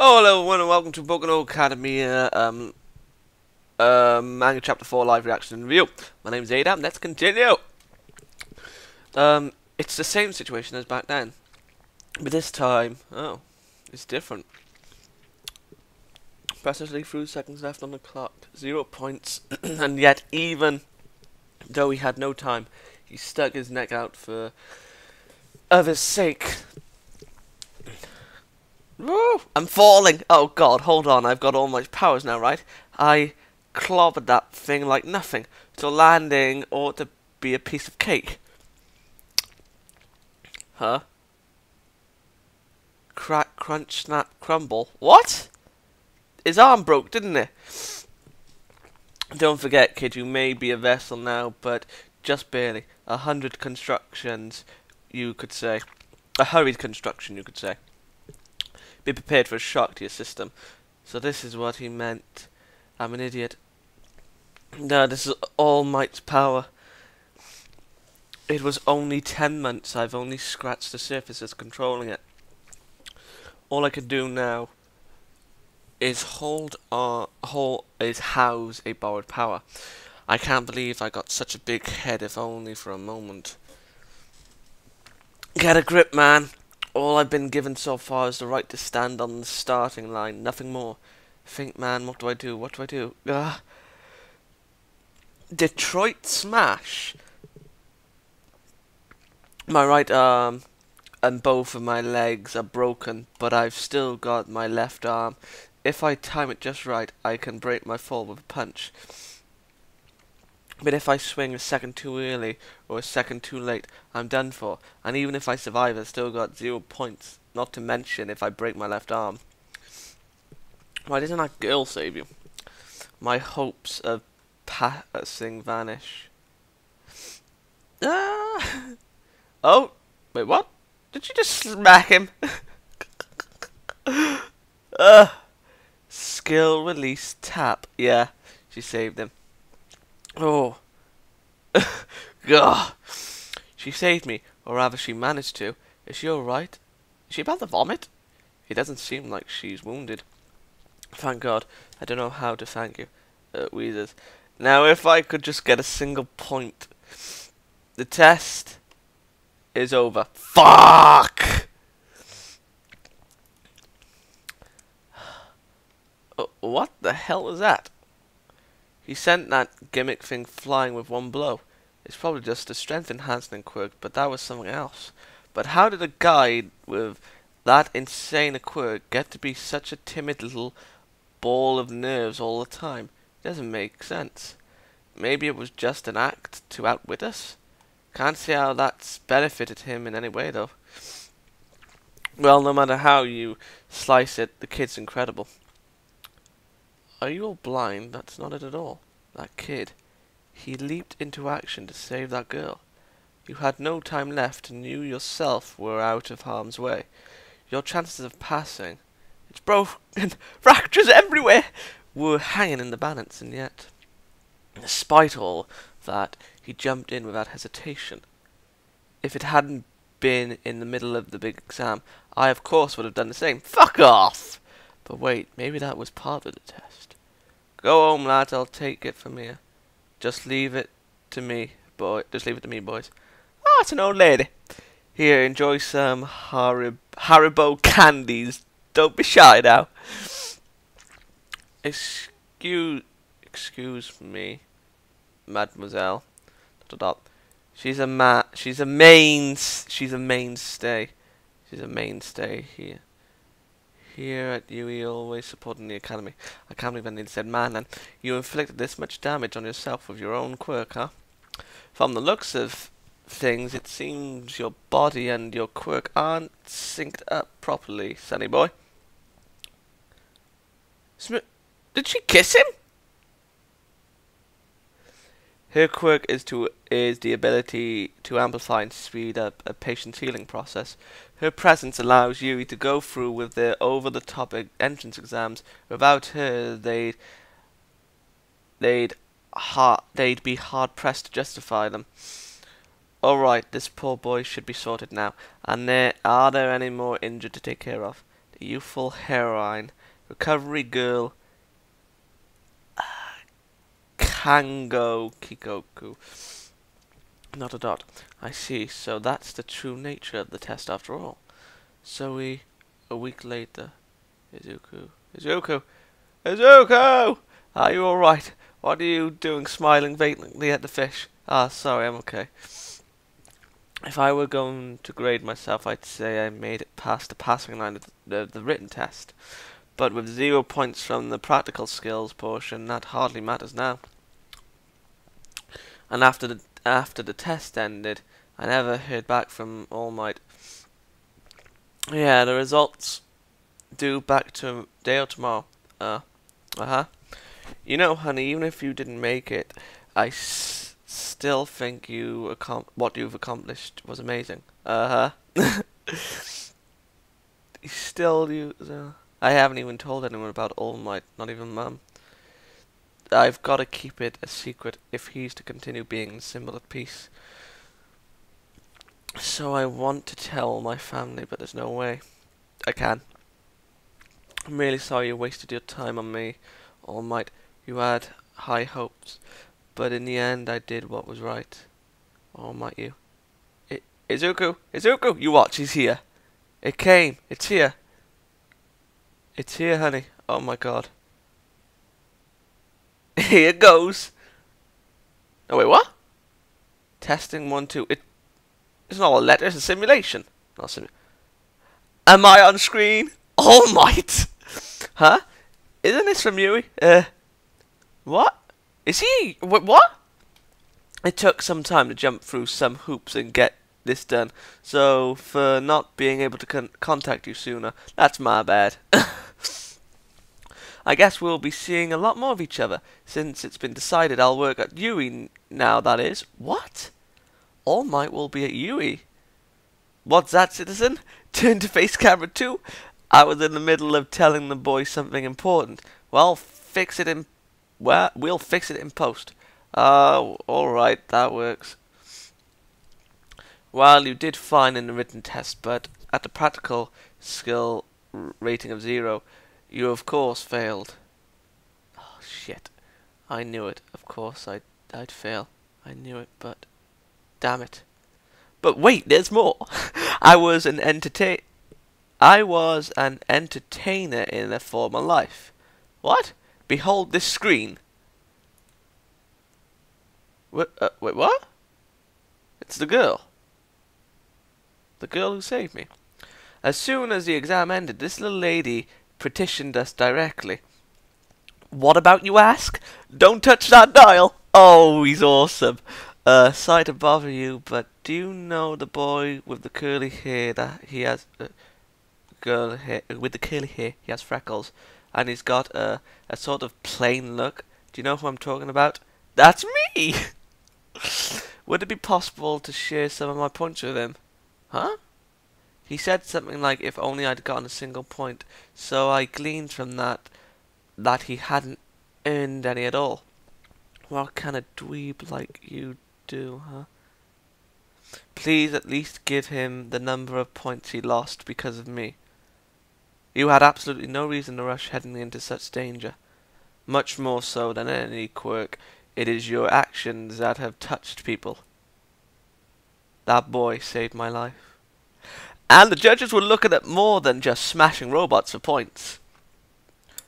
Oh, hello everyone, and welcome to Boku Academy, Manga Chapter 4 live reaction and review. My name's Xaydam, let's continue! It's the same situation as back then, but this time, it's different. Precisely 3 seconds left on the clock, 0 points, and yet even though he had no time, he stuck his neck out for others' sake. Woo! I'm falling! Oh god, hold on, I've got all my powers now, right? I clobbered that thing like nothing, so landing ought to be a piece of cake. Huh? Crack, crunch, snap, crumble. What? His arm broke, didn't it? Don't forget, kid, you may be a vessel now, but just barely. 100 constructions, you could say. A hurried construction, you could say. Be prepared for a shock to your system. So this is what he meant. I'm an idiot. No, this is All Might's power. It was only 10 months. I've only scratched the surface of controlling it. All I can do now is house a borrowed power. I can't believe I got such a big head, if only for a moment. Get a grip, man. All I've been given so far is the right to stand on the starting line, nothing more. Think, man, what do I do? What do I do? Detroit Smash. My right arm and both of my legs are broken, but I've still got my left arm. If I time it just right, I can break my fall with a punch. But if I swing a second too early or a second too late, I'm done for. And even if I survive, I've still got 0 points. Not to mention if I break my left arm. Why didn't that girl save you? My hopes of passing vanish. Ah! Oh, wait, what? Did you just smack him? Skill release tap. Yeah, she saved him. Oh. Gah. She saved me, or rather she managed to. Is she alright? Is she about to vomit? It doesn't seem like she's wounded. Thank God. I don't know how to thank you. Weezers. Now if I could just get a single point. The test is over. Fuck! What the hell was that? He sent that gimmick thing flying with one blow. It's probably just a strength enhancement quirk, but that was something else. But how did a guy with that insane a quirk get to be such a timid little ball of nerves all the time? It doesn't make sense. Maybe it was just an act to outwit us? Can't see how that's benefited him in any way, though. Well, no matter how you slice it, the kid's incredible. Are you all blind? That's not it at all. That kid. He leaped into action to save that girl. You had no time left and you yourself were out of harm's way. Your chances of passing, it's broken, fractures everywhere, were hanging in the balance, and yet, despite all that, he jumped in without hesitation. If it hadn't been in the middle of the big exam, I of course would have done the same. Fuck off! But wait, maybe that was part of the test. Go home, lads, I'll take it from here. Just leave it to me, boys. Oh, it's an old lady. Here, enjoy some Haribo candies. Don't be shy now. Excuse me, mademoiselle. ... She's a mainstay. She's a mainstay here. Here at UE, always supporting the academy. I can't believe I nearly said man, and you inflicted this much damage on yourself with your own quirk, huh? From the looks of things, it seems your body and your quirk aren't synced up properly, sonny boy. Did she kiss him? Her quirk is the ability to amplify and speed up a patient's healing process. Her presence allows Yui to go through with their over-the-top entrance exams. Without her, they'd be hard-pressed to justify them. Alright, this poor boy should be sorted now. And are there any more injured to take care of? youthful heroine, recovery girl, Kango Kikoku. Not a dot. I see, so that's the true nature of the test after all. So a week later, Izuku! Are you alright? What are you doing smiling vacantly at the fish? Ah, sorry, I'm okay. If I were going to grade myself, I'd say I made it past the passing line of the written test. But with 0 points from the practical skills portion, that hardly matters now. And after the test ended, I never heard back from All Might. Yeah, the results due back to day or tomorrow. You know, honey, even if you didn't make it, I still think what you've accomplished was amazing. I haven't even told anyone about All Might, not even Mum. I've got to keep it a secret if he's to continue being a symbol of peace. So I want to tell my family, but there's no way I can. I'm really sorry you wasted your time on me, All Might. You had high hopes, but in the end I did what was right. All Might, you. Izuku, you watch, he's here. It came, it's here. It's here, honey. Oh my god. Here it goes. Oh wait, what? Testing 1, 2. It's not a letter, it's a simulation. Am I on screen? All Might! Huh? Isn't this from Yui? What? Is he? What? It took some time to jump through some hoops and get this done. So, for not being able to contact you sooner, that's my bad. I guess we'll be seeing a lot more of each other, since it's been decided I'll work at Yui now, that is. What? All Might will be at Yui? What's that, citizen? Turn to face camera 2. I was in the middle of telling the boy something important. Well, we'll fix it in post. Oh, alright, that works. Well, you did fine in the written test, but at the practical skill rating of 0, you of course failed. Oh, shit. I knew it. Of course I'd fail. I knew it, but damn it. But wait, there's more. I was an entertainer in a former life. What? Behold this screen. Wait, what? It's the girl. The girl who saved me. As soon as the exam ended, this little lady petitioned us directly. What about, you ask? Don't touch that dial. Oh, he's awesome. Sorry to bother you, but do you know the boy with the curly hair that he has? With the curly hair, he has freckles, and he's got a sort of plain look. Do you know who I'm talking about? That's me. Would it be possible to share some of my points with him? Huh? He said something like, if only I'd gotten a single point, so I gleaned from that he hadn't earned any at all. What can a dweeb like you do, huh? Please at least give him the number of points he lost because of me. You had absolutely no reason to rush heading into such danger. Much more so than any quirk, it is your actions that have touched people. That boy saved my life. And the judges were looking at more than just smashing robots for points.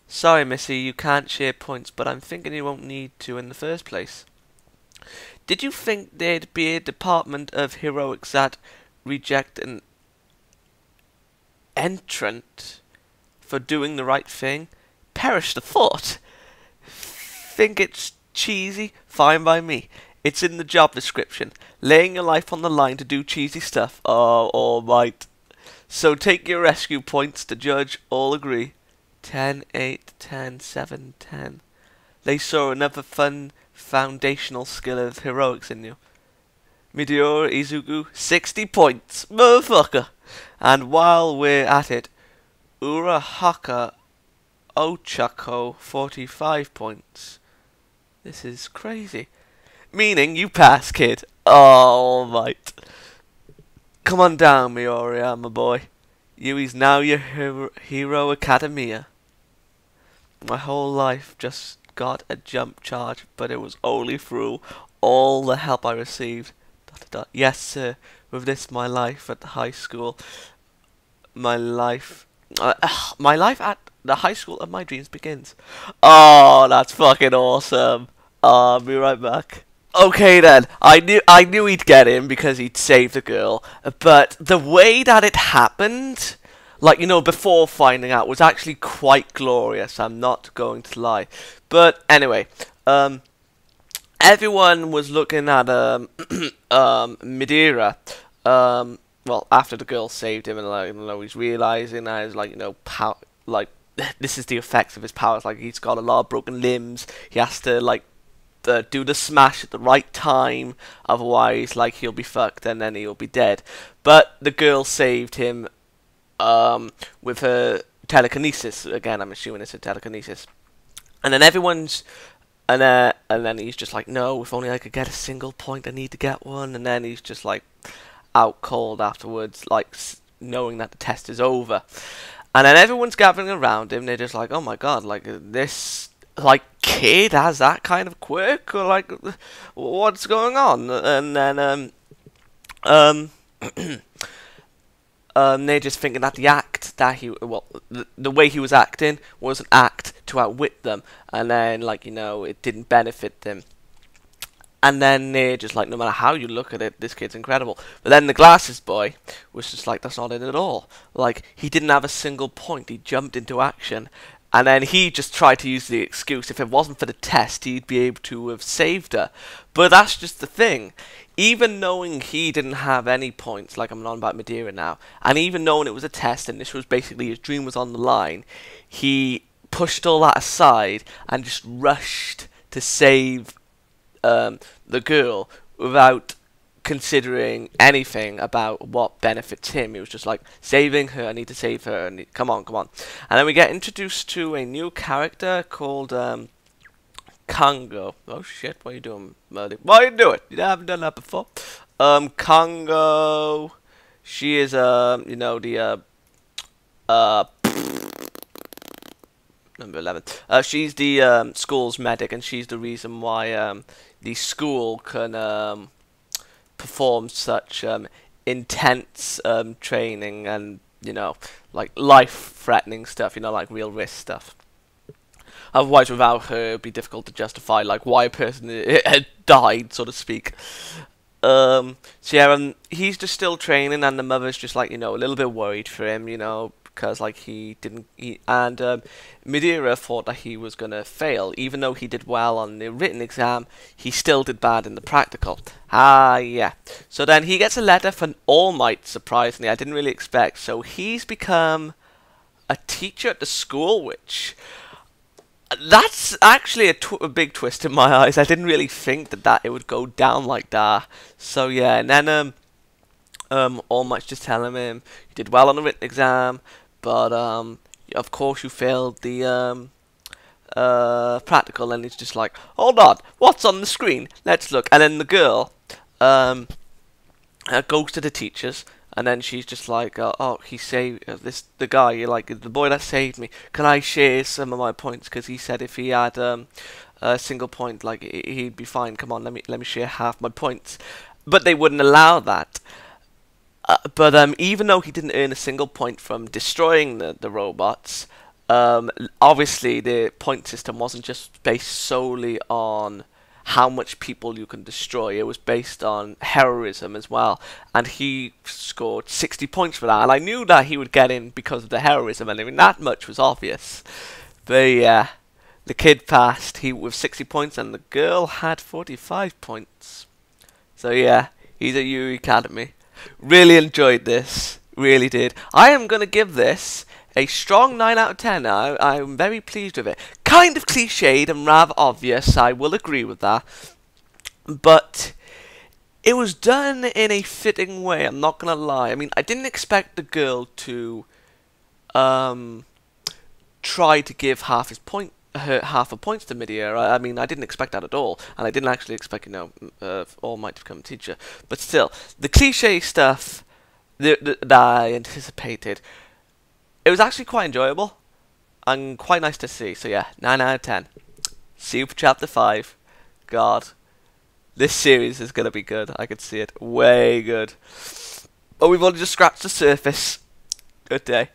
Sorry, Missy, you can't share points, but I'm thinking you won't need to in the first place. Did you think there'd be a department of heroics that reject an entrant for doing the right thing? Perish the thought. Think it's cheesy? Fine by me. It's in the job description. Laying your life on the line to do cheesy stuff. Oh, all right. So take your rescue points. The judge all agree. 10, 8, 10, 7, 10. They saw another fun foundational skill of heroics in you. Meteor Izuku, 60 points. Motherfucker. And while we're at it, Urahaka Ochako, 45 points. This is crazy. Meaning you pass, kid. All right. Come on down, Mioriya, my boy. Yui's now your hero academia. My whole life just got a jump charge, but it was only through all the help I received. ... Yes, sir. With this, my life at the high school, my life, my life at the high school of my dreams begins. Oh, that's fucking awesome. I'll be right back. Okay then, I knew he'd get him because he'd saved the girl, but the way that it happened, like, you know, before finding out, was actually quite glorious, I'm not going to lie. But anyway, everyone was looking at Madeira, well, after the girl saved him, and like, you know, he's realizing that he's like, you know, like, this is the effects of his powers, like, he's got a lot of broken limbs, he has to, like, do the smash at the right time, otherwise, like, he'll be fucked and then he'll be dead. But the girl saved him with her telekinesis. Again, I'm assuming it's a telekinesis. And then and then he's just like, no, if only I could get a single point, I need to get one. And then he's just like out cold afterwards, like knowing that the test is over. And then everyone's gathering around him. They're just like, oh my god, like this, like, kid has that kind of quirk, or like, what's going on? And then they're just thinking that the way he was acting was an act to outwit them, and then, like, you know, it didn't benefit them. And then they're just like, no matter how you look at it, this kid's incredible. But then the glasses boy was just like, that's not it at all. Like, he didn't have a single point. He jumped into action. And then he just tried to use the excuse, if it wasn't for the test, he'd be able to have saved her. But that's just the thing. Even knowing he didn't have any points, like I'm on about Madeira now, and even knowing it was a test and this was basically his dream was on the line, he pushed all that aside and just rushed to save the girl without considering anything about what benefits him. He was just like, saving her, I need to save her, and come on, come on. And then we get introduced to a new character called Congo. Oh shit, what are you doing, Murdy? What are you doing? You haven't done that before. Congo, she is, you know, the, number 11. She's the school's medic, and she's the reason why the school can perform such intense training and, you know, like life-threatening stuff, you know, like real risk stuff. Otherwise, without her, it'd be difficult to justify, like, why a person had died, so to speak. So yeah, he's just still training, and the mother's just, like, you know, a little bit worried for him, you know, because, like, and Madeira thought that he was gonna fail. Even though he did well on the written exam, he still did bad in the practical. Ah, yeah. So then he gets a letter from All Might, surprisingly. I didn't really expect. So he's become a teacher at the school, which, that's actually a big twist in my eyes. I didn't really think that it would go down like that. So yeah, and then All Might's just telling him, you did well on the written exam, but of course you failed the practical. And he's just like, hold on, what's on the screen? Let's look. And then the girl goes to the teachers, and then she's just like, oh, he saved the guy, like, the boy that saved me. Can I share some of my points? Because he said if he had a single point, like, he'd be fine. Come on, let me share half my points. But they wouldn't allow that. But even though he didn't earn a single point from destroying the robots, obviously the point system wasn't just based solely on how much people you can destroy. It was based on heroism as well, and he scored 60 points for that. And I knew that he would get in because of the heroism, and I mean, that much was obvious. But yeah, the kid passed with 60 points, and the girl had 45 points. So yeah, he's at Yuri Academy. Really enjoyed this, really did. I am going to give this a strong 9 out of 10. I'm very pleased with it. Kind of cliched and rather obvious, I will agree with that. But it was done in a fitting way, I'm not going to lie. I mean, I didn't expect the girl to try to give half a points to Midair. I mean, I didn't expect that at all, and I didn't actually expect, you know, All Might to become a teacher. But still, the cliche stuff that I anticipated it was actually quite enjoyable and quite nice to see. So yeah, 9 out of 10. Super Chapter 5. God, this series is gonna be good. I could see it. Way good. But we've only just scratched the surface. Good day.